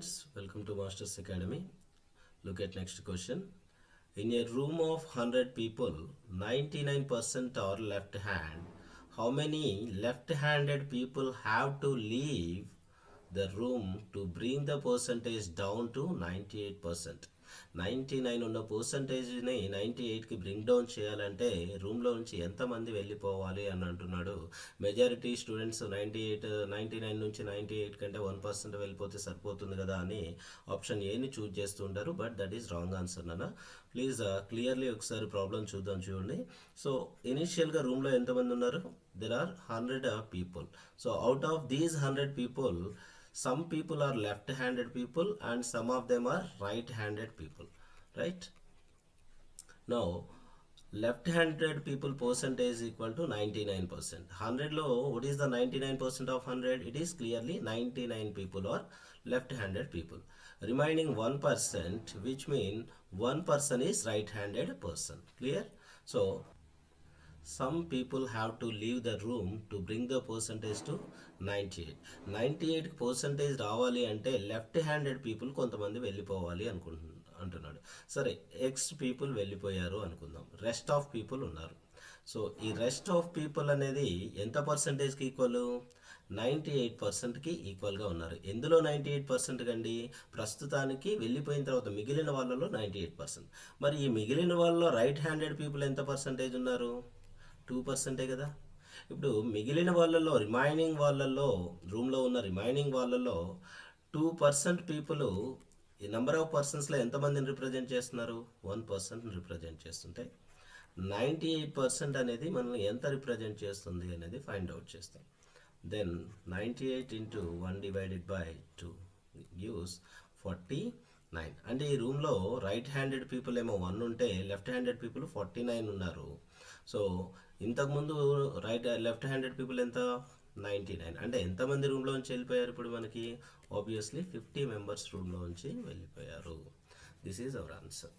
Welcome to Masters Academy. Look at next question. In a room of 100 people, 99% are left hand. How many left-handed people have to leave the room to bring the percentage down to 98%? 99 ఉన్న పర్సంటేజ్ని 98కి bring down చేయాలంటే రూమ్లో నుంచి ఎంతమంది వెళ్ళిపోవాలి అని అంటున్నాడు. Majority students 99 నుంచి 98 కంటే 1% వెళ్ళిపోతే సరిపోతుంది కదా అని ఆప్షన్ ఏని చూజ్ చేస్తుంటారు. But that is wrong answer నాన్న. ప్లీజ్ క్లియర్లీ ఒకసారి ప్రాబ్లం చూడండి. సో ఇనిషియల్గా రూమ్లో ఎంతమంది ఉన్నారు? There are 100 people. So out of these 100 people, some people are left-handed people and some of them are right-handed people, right? Now left-handed people percentage is equal to 99%. 100 lo what is the 99% of 100? It is clearly 99 people are left-handed people. Remaining 1%, which mean one person is right-handed person. Clear? So some people have to leave the room to bring the percentage to 98. 98 percentage రావాలి అంటే left handed people కొంతమంది వెళ్ళిపోవాలి అంటున్నాడు. సరే, X people వెళ్ళిపోయారు అనుకుందాం. Rest of people ఉన్నారు. So ఈ రెస్ట్ ఆఫ్ పీపుల్ అనేది ఎంత పర్సంటేజ్కి ఈక్వల్? 98%కి ఈక్వల్గా ఉన్నారు. ఎందులో 98% కండి? ప్రస్తుతానికి వెళ్ళిపోయిన తర్వాత మిగిలిన వాళ్ళలో 98%. మరి ఈ మిగిలిన వాళ్ళలో రైట్ హ్యాండెడ్ పీపుల్ ఎంత పర్సంటేజ్ ఉన్నారు? 2% కదా. ఇప్పుడు మిగిలిన వాళ్ళలో రూమ్లో ఉన్న రిమైనింగ్ వాళ్ళలో 2% పీపుల్ ఈ నెంబర్ ఆఫ్ పర్సన్స్లో ఎంతమందిని రిప్రజెంట్ చేస్తున్నారు? 1% రిప్రజెంట్ చేస్తుంటే 98% అనేది మనల్ని ఎంత రిప్రజెంట్ చేస్తుంది అనేది ఫైండ్ అవుట్ చేస్తాం. Then 98 into 1 divided by 2 gives 49. అంటే ఈ రూమ్లో రైట్ హ్యాండెడ్ పీపుల్ ఏమో 1 ఉంటే లెఫ్ట్ హ్యాండెడ్ పీపుల్ 49 ఉన్నారు. సో ఇంతకుముందు లెఫ్ట్ హ్యాండెడ్ పీపుల్ ఎంత? 99. అంటే ఎంతమంది రూమ్లో నుంచి వెళ్ళిపోయారు? ఇప్పుడు మనకి ఆబ్వియస్లీ 50 members రూమ్లో నుంచి వెళ్ళిపోయారు. This is our answer.